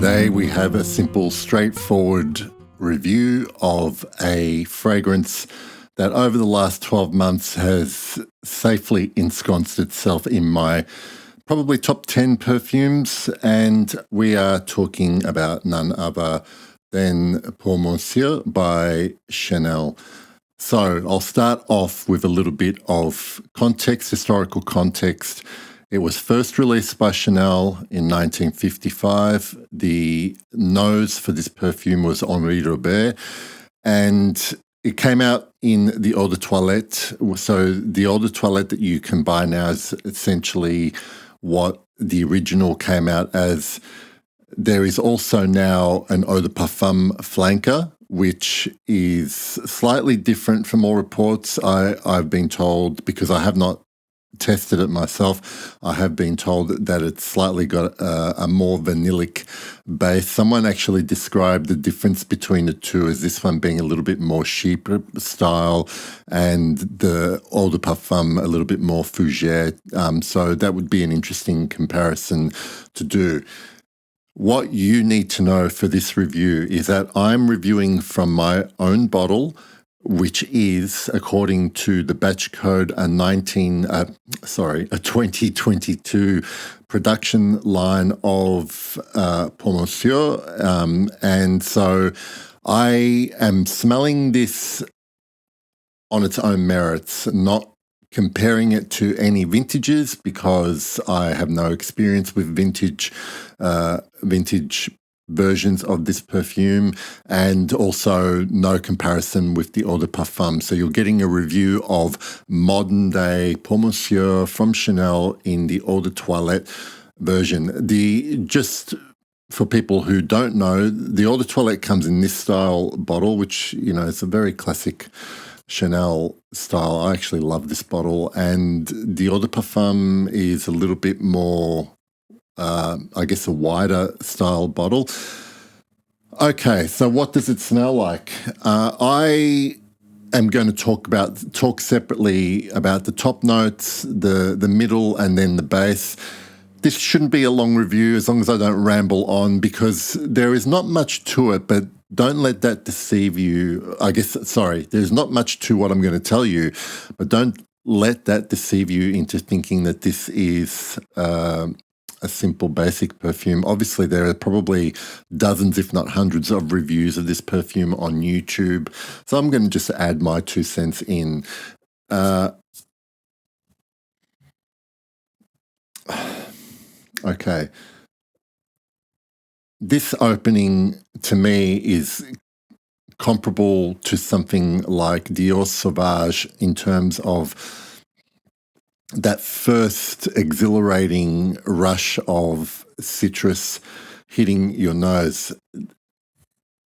Today we have a simple, straightforward review of a fragrance that over the last 12 months has safely ensconced itself in my probably top 10 perfumes, and we are talking about none other than Pour Monsieur by Chanel. So I'll start off with a little bit of context, historical context. It was first released by Chanel in 1955. The nose for this perfume was Henri Robert, and it came out in the eau de toilette. So the eau de toilette that you can buy now is essentially what the original came out as. There is also now an eau de parfum flanker, which is slightly different from all reports. I've been told, because I have not tested it myself, I have been told that it's slightly got a more vanillic base. Someone actually described the difference between the two as this one being a little bit more chic style and the eau de parfum a little bit more fougere. So that would be an interesting comparison to do. What you need to know for this review is that I'm reviewing from my own bottle, which is, according to the batch code, a 2022 production line of Pour Monsieur. And so I am smelling this on its own merits, not comparing it to any vintages, because I have no experience with vintage versions of this perfume, and also no comparison with the eau de parfum. So you're getting a review of modern day Pour Monsieur from Chanel in the eau de toilette version. Just for people who don't know, the eau de toilette comes in this style bottle, which, you know, it's a very classic Chanel style. I actually love this bottle, and the eau de parfum is a little bit more, I guess, a wider style bottle. Okay, so what does it smell like? I am going to talk separately about the top notes, the middle, and then the base. This shouldn't be a long review as long as I don't ramble on, because there is not much to it, but don't let that deceive you. There's not much to what I'm going to tell you, but don't let that deceive you into thinking that this is a simple, basic perfume. Obviously, there are probably dozens, if not hundreds, of reviews of this perfume on YouTube. So I'm going to just add my 2 cents in. Okay. This opening, to me, is comparable to something like Dior Sauvage in terms of that first exhilarating rush of citrus hitting your nose.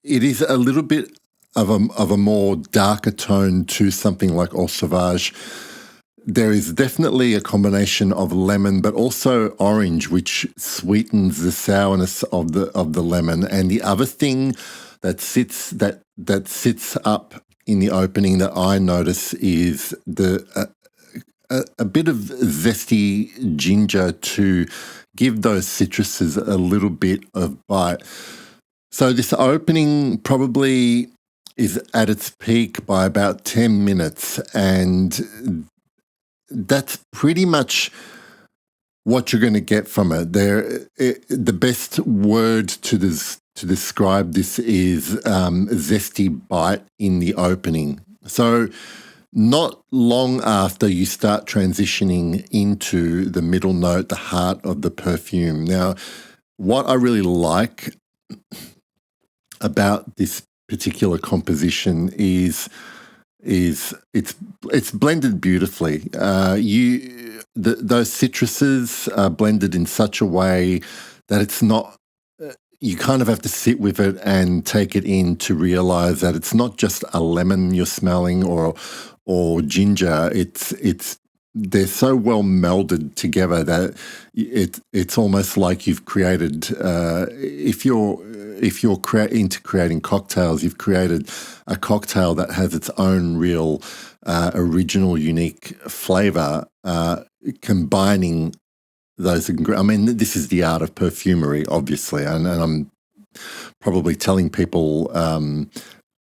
It is a little bit of a more darker tone to something like Eau Sauvage. There is definitely a combination of lemon, but also orange, which sweetens the sourness of the lemon. And the other thing that sits up in the opening that I notice is a bit of zesty ginger to give those citruses a little bit of bite. So this opening probably is at its peak by about 10 minutes, and that's pretty much what you're going to get from it. The best word to describe this is zesty bite in the opening. So not long after you start transitioning into the middle note, the heart of the perfume. Now, what I really like about this particular composition is it's blended beautifully. Those citruses are blended in such a way that it's not. You kind of have to sit with it and take it in to realize that it's not just a lemon you're smelling or ginger. They're so well melded together that it's almost like you've created. If you're into creating cocktails, you've created a cocktail that has its own real original, unique flavor, combining those. I mean, this is the art of perfumery, obviously, and I'm probably telling people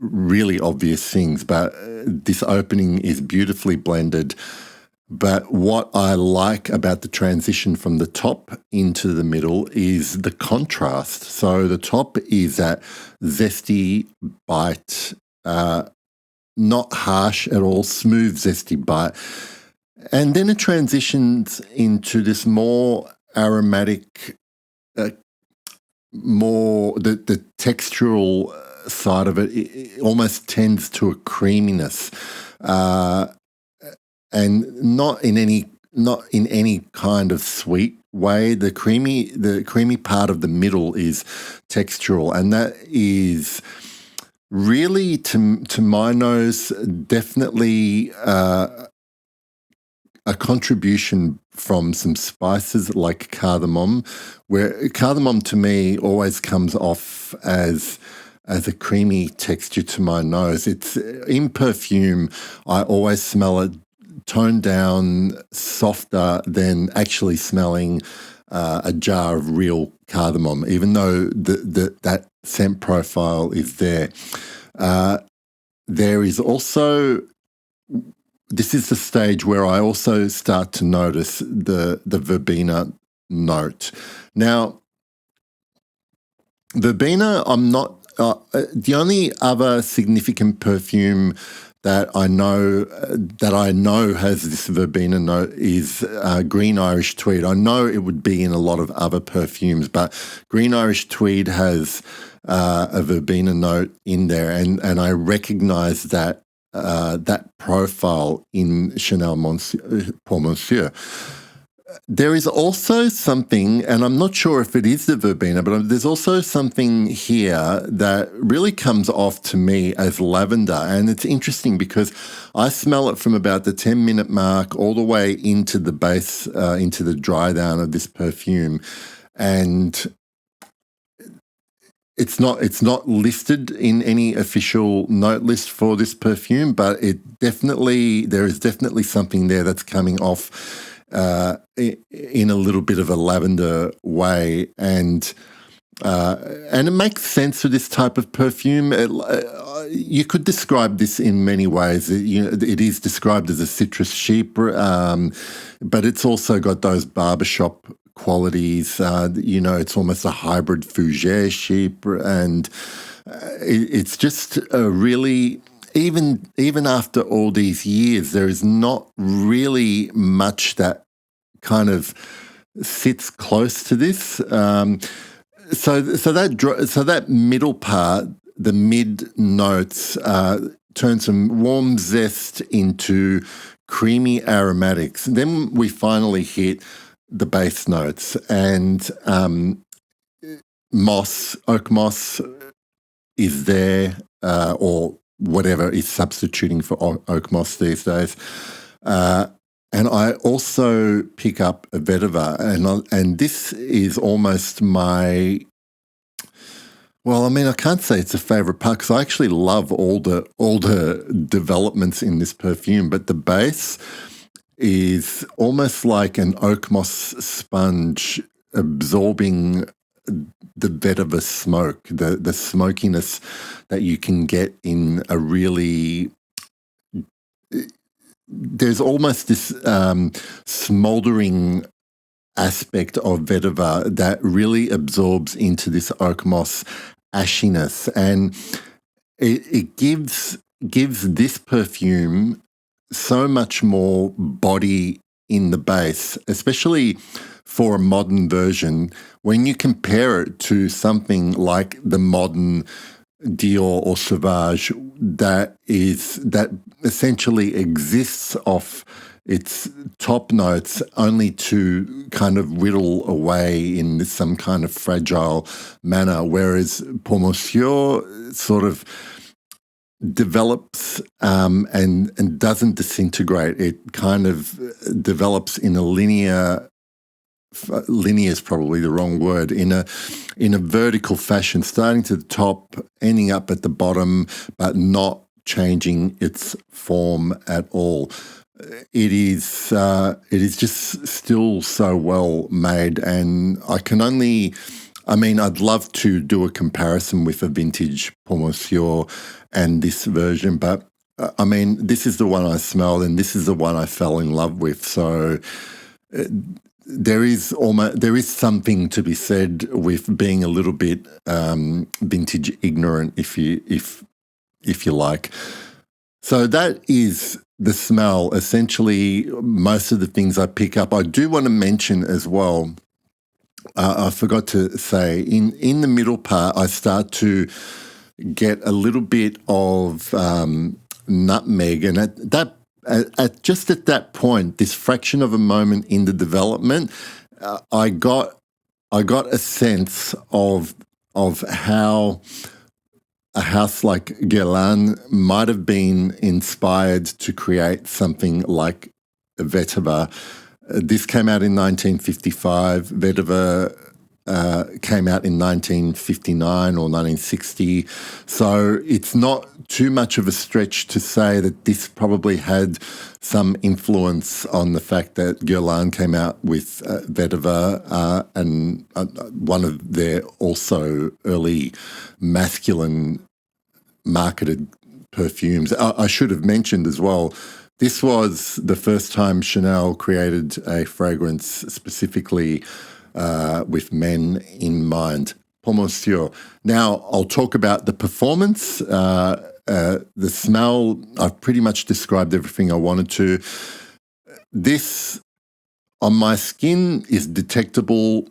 really obvious things, but this opening is beautifully blended. But what I like about the transition from the top into the middle is the contrast. So the top is that zesty bite, not harsh at all, smooth, zesty bite. And then it transitions into this more aromatic, more the textural side of it almost tends to a creaminess, and not in any kind of sweet way. The creamy part of the middle is textural, and that is really, to my nose, definitely a contribution from some spices like cardamom, where cardamom to me always comes off as a creamy texture to my nose. It's in perfume, I always smell it toned down, softer than actually smelling a jar of real cardamom, even though that scent profile is there. There is also, this is the stage where I also start to notice the verbena note. Now, verbena, I'm not, the only other significant perfume that I know has this verbena note is Green Irish Tweed. I know it would be in a lot of other perfumes, but Green Irish Tweed has a verbena note in there, and I recognise that profile in Chanel pour Monsieur. There is also something, and I'm not sure if it is the verbena, but there's also something here that really comes off to me as lavender. And it's interesting because I smell it from about the 10-minute mark all the way into the base, into the dry down of this perfume. And it's not listed in any official note list for this perfume, but there is definitely something there that's coming off in a little bit of a lavender way, and it makes sense for this type of perfume. You could describe this in many ways. It is described as a citrus chic, but it's also got those barbershop qualities. It's almost a hybrid fougere chic, and it's just a really. Even after all these years, there is not really much that kind of sits close to this. So that middle part, the mid notes, turns from warm zest into creamy aromatics. Then we finally hit the base notes, and oak moss is there, or whatever is substituting for oak moss these days. And I also pick up a vetiver, and this is almost my, well, I mean, I can't say it's a favourite part because I actually love all the developments in this perfume, but the base is almost like an oak moss sponge absorbing the vetiver smoke, the smokiness that you can get in a really. There's almost this smouldering aspect of vetiver that really absorbs into this oak moss ashiness, and it gives this perfume so much more body in the base, especially for a modern version. When you compare it to something like the modern Dior or Sauvage that essentially exists off its top notes only to kind of whittle away in some kind of fragile manner, whereas Pour Monsieur sort of develops and doesn't disintegrate. It kind of develops in a linear is probably the wrong word, in a vertical fashion, starting to the top, ending up at the bottom, but not changing its form at all. It is just still so well made, and I can only I mean, I'd love to do a comparison with a vintage Monsieur and this version, but I mean, this is the one I smelled and this is the one I fell in love with. So there is something to be said with being a little bit vintage ignorant, if you like. So that is the smell. Essentially, most of the things I pick up. I do want to mention as well. I forgot to say in the middle part, I start to get a little bit of nutmeg, and at that point, this fraction of a moment in the development, I got a sense of how a house like Guerlain might have been inspired to create something like vetiver. This came out in 1955. Vetiver came out in 1959 or 1960. So it's not too much of a stretch to say that this probably had some influence on the fact that Guerlain came out with vetiver and one of their also early masculine marketed perfumes. I should have mentioned as well, this was the first time Chanel created a fragrance specifically with men in mind. Pour Monsieur. Now, I'll talk about the performance. The smell, I've pretty much described everything I wanted to. This, on my skin, is detectable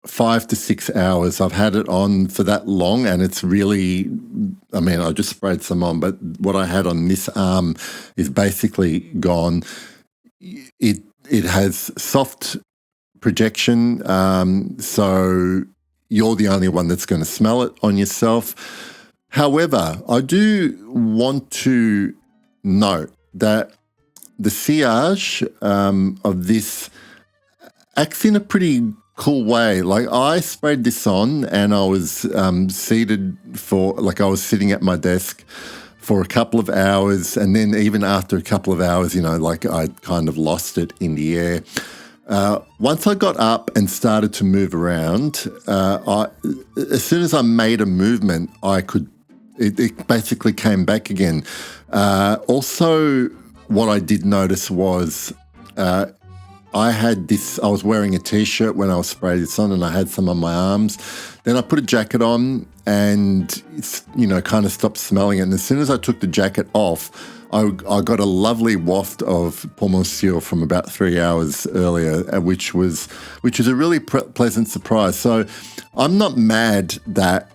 5 to 6 hours. I've had it on for that long, and it's really, I mean, I just sprayed some on, but what I had on this arm is basically gone. It has soft projection, so you're the only one that's going to smell it on yourself. However, I do want to note that the sillage of this acts in a pretty cool way. Like, I sprayed this on and I was seated I was sitting at my desk for a couple of hours, and then even after a couple of hours, I kind of lost it in the air. Once I got up and started to move around, as soon as I made a movement, it basically came back again. Also, what I did notice was I was wearing a T-shirt when I was spraying this on, and I had some on my arms. Then I put a jacket on and it's, kind of stopped smelling it. And as soon as I took the jacket off, I got a lovely waft of Pour Monsieur from about 3 hours earlier, which was a really pleasant surprise. So I'm not mad that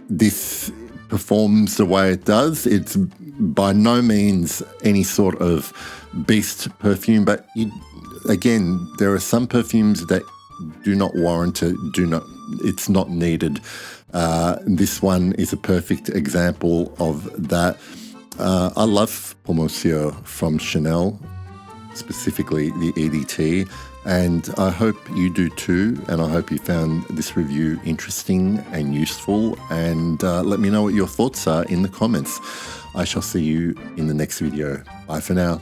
this performs the way it does. It's by no means any sort of beast perfume, but again, there are some perfumes that do not warrant it, it's not needed. This one is a perfect example of that. I love Pour Monsieur from Chanel, specifically the EDT, and I hope you do too, and I hope you found this review interesting and useful, and let me know what your thoughts are in the comments. I shall see you in the next video. Bye for now.